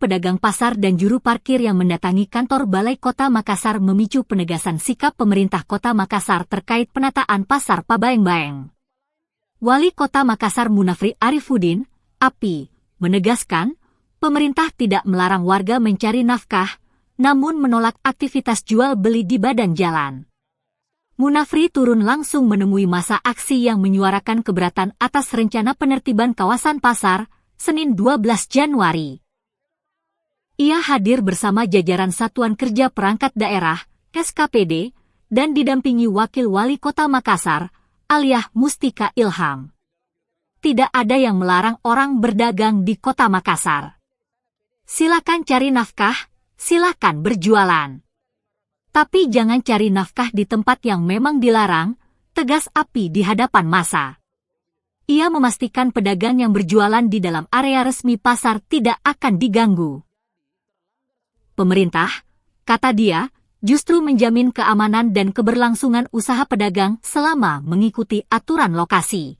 pedagang pasar dan juru parkir yang mendatangi kantor Balai Kota Makassar memicu penegasan sikap pemerintah Kota Makassar terkait penataan pasar Pabaeng-Baeng. Wali Kota Makassar Munafri Arifuddin, API, menegaskan, pemerintah tidak melarang warga mencari nafkah, namun menolak aktivitas jual beli di badan jalan. Munafri turun langsung menemui massa aksi yang menyuarakan keberatan atas rencana penertiban kawasan pasar, Senin 12 Januari. Ia hadir bersama jajaran Satuan Kerja Perangkat Daerah, SKPD, dan didampingi Wakil Wali Kota Makassar, Aliyah Mustika Ilham. Tidak ada yang melarang orang berdagang di Kota Makassar. Silakan cari nafkah, silakan berjualan. Tapi jangan cari nafkah di tempat yang memang dilarang, tegas API di hadapan massa. Ia memastikan pedagang yang berjualan di dalam area resmi pasar tidak akan diganggu. Pemerintah, kata dia, justru menjamin keamanan dan keberlangsungan usaha pedagang selama mengikuti aturan lokasi.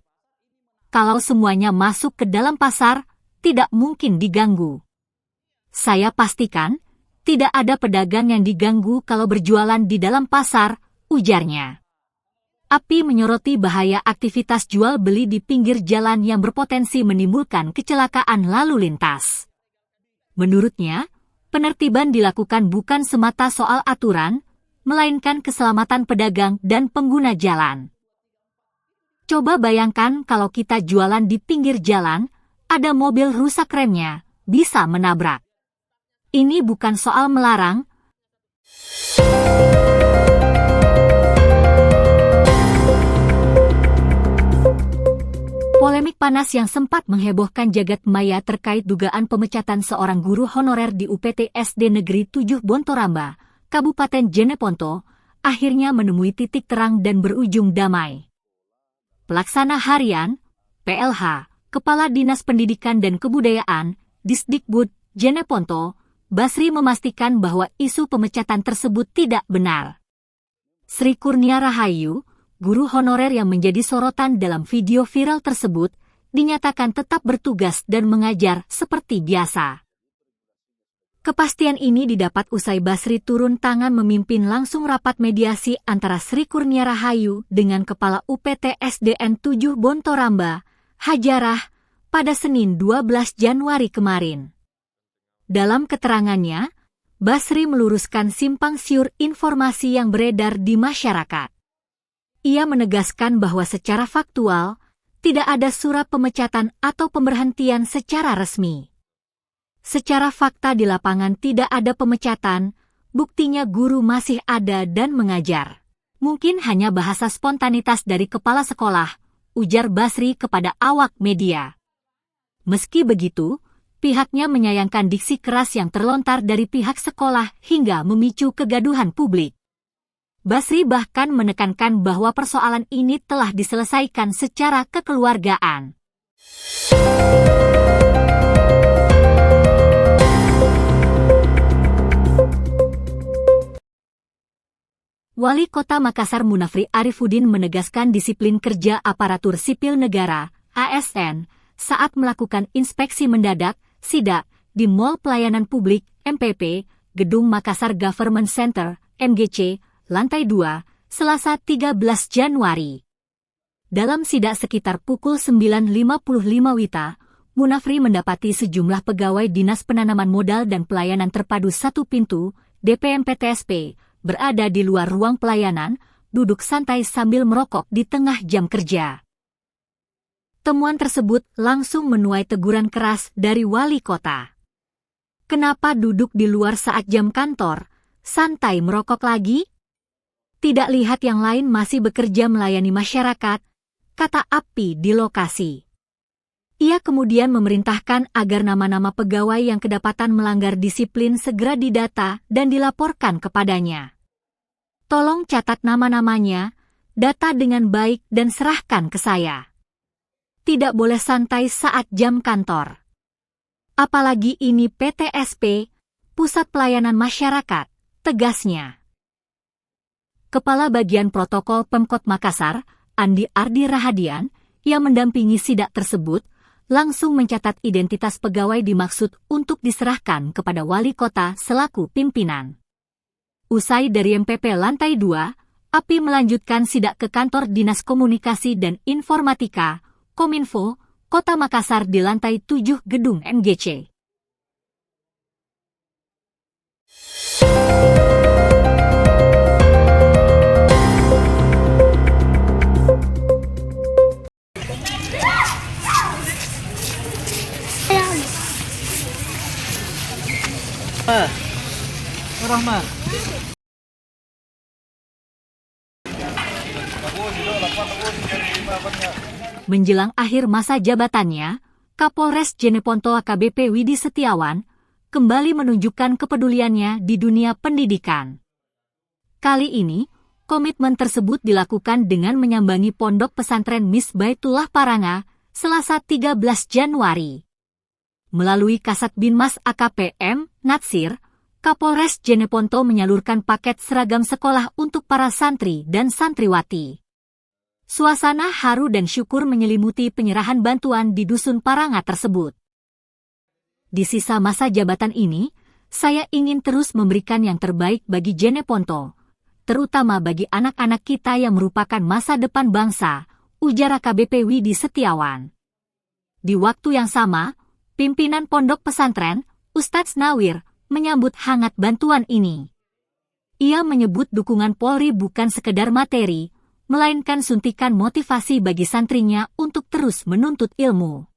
Kalau semuanya masuk ke dalam pasar, tidak mungkin diganggu. Saya pastikan, tidak ada pedagang yang diganggu kalau berjualan di dalam pasar, ujarnya. API menyoroti bahaya aktivitas jual beli di pinggir jalan yang berpotensi menimbulkan kecelakaan lalu lintas. Menurutnya, penertiban dilakukan bukan semata soal aturan, melainkan keselamatan pedagang dan pengguna jalan. Coba bayangkan kalau kita jualan di pinggir jalan, ada mobil rusak remnya, bisa menabrak. Ini bukan soal melarang. Polemik panas yang sempat menghebohkan jagat maya terkait dugaan pemecatan seorang guru honorer di UPT SD Negeri 7 Bontoramba, Kabupaten Jeneponto, akhirnya menemui titik terang dan berujung damai. Pelaksana Harian, PLH, Kepala Dinas Pendidikan dan Kebudayaan, Disdikbud, Jeneponto, Basri memastikan bahwa isu pemecatan tersebut tidak benar. Sri Kurnia Rahayu, guru honorer yang menjadi sorotan dalam video viral tersebut, dinyatakan tetap bertugas dan mengajar seperti biasa. Kepastian ini didapat usai Basri turun tangan memimpin langsung rapat mediasi antara Sri Kurnia Rahayu dengan Kepala UPT SDN 7 Bontoramba, Hajarah, pada Senin 12 Januari kemarin. Dalam keterangannya, Basri meluruskan simpang siur informasi yang beredar di masyarakat. Ia menegaskan bahwa secara faktual, tidak ada surat pemecatan atau pemberhentian secara resmi. Secara fakta di lapangan tidak ada pemecatan, buktinya guru masih ada dan mengajar. Mungkin hanya bahasa spontanitas dari kepala sekolah, ujar Basri kepada awak media. Meski begitu, pihaknya menyayangkan diksi keras yang terlontar dari pihak sekolah hingga memicu kegaduhan publik. Basri bahkan menekankan bahwa persoalan ini telah diselesaikan secara kekeluargaan. Wali Kota Makassar Munafri Arifuddin menegaskan disiplin kerja aparatur sipil negara, ASN, saat melakukan inspeksi mendadak, SIDA, di Mall Pelayanan Publik, MPP, Gedung Makassar Government Center, MGC, Lantai 2, Selasa 13 Januari. Dalam sidak sekitar pukul 9.55 WITA, Munafri mendapati sejumlah pegawai Dinas Penanaman Modal dan Pelayanan Terpadu Satu Pintu, DPMPTSP, berada di luar ruang pelayanan, duduk santai sambil merokok di tengah jam kerja. Temuan tersebut langsung menuai teguran keras dari wali kota. Kenapa duduk di luar saat jam kantor, santai merokok lagi? Tidak lihat yang lain masih bekerja melayani masyarakat, kata API di lokasi. Ia kemudian memerintahkan agar nama-nama pegawai yang kedapatan melanggar disiplin segera didata dan dilaporkan kepadanya. Tolong catat nama-namanya, data dengan baik dan serahkan ke saya. Tidak boleh santai saat jam kantor. Apalagi ini PTSP, Pusat Pelayanan Masyarakat, tegasnya. Kepala Bagian Protokol Pemkot Makassar, Andi Ardi Rahadian, yang mendampingi sidak tersebut, langsung mencatat identitas pegawai dimaksud untuk diserahkan kepada wali kota selaku pimpinan. Usai dari MPP lantai 2, API melanjutkan sidak ke kantor Dinas Komunikasi dan Informatika, Kominfo, Kota Makassar di lantai 7 gedung MGC. Rahma. Menjelang akhir masa jabatannya, Kapolres Jeneponto AKBP Widi Setiawan kembali menunjukkan kepeduliannya di dunia pendidikan. Kali ini, komitmen tersebut dilakukan dengan menyambangi Pondok Pesantren Misbaitullah Paranga, Selasa 13 Januari. Melalui Kasat Binmas AKPM, Natsir, Kapolres Jeneponto menyalurkan paket seragam sekolah untuk para santri dan santriwati. Suasana haru dan syukur menyelimuti penyerahan bantuan di Dusun Paranga tersebut. Di sisa masa jabatan ini, saya ingin terus memberikan yang terbaik bagi Jeneponto, terutama bagi anak-anak kita yang merupakan masa depan bangsa, ujar AKBP Widi Setiawan. Di waktu yang sama, pimpinan pondok pesantren, Ustadz Nawir, menyambut hangat bantuan ini. Ia menyebut dukungan Polri bukan sekedar materi, melainkan suntikan motivasi bagi santrinya untuk terus menuntut ilmu.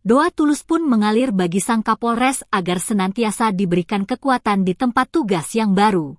Doa tulus pun mengalir bagi sang Kapolres agar senantiasa diberikan kekuatan di tempat tugas yang baru.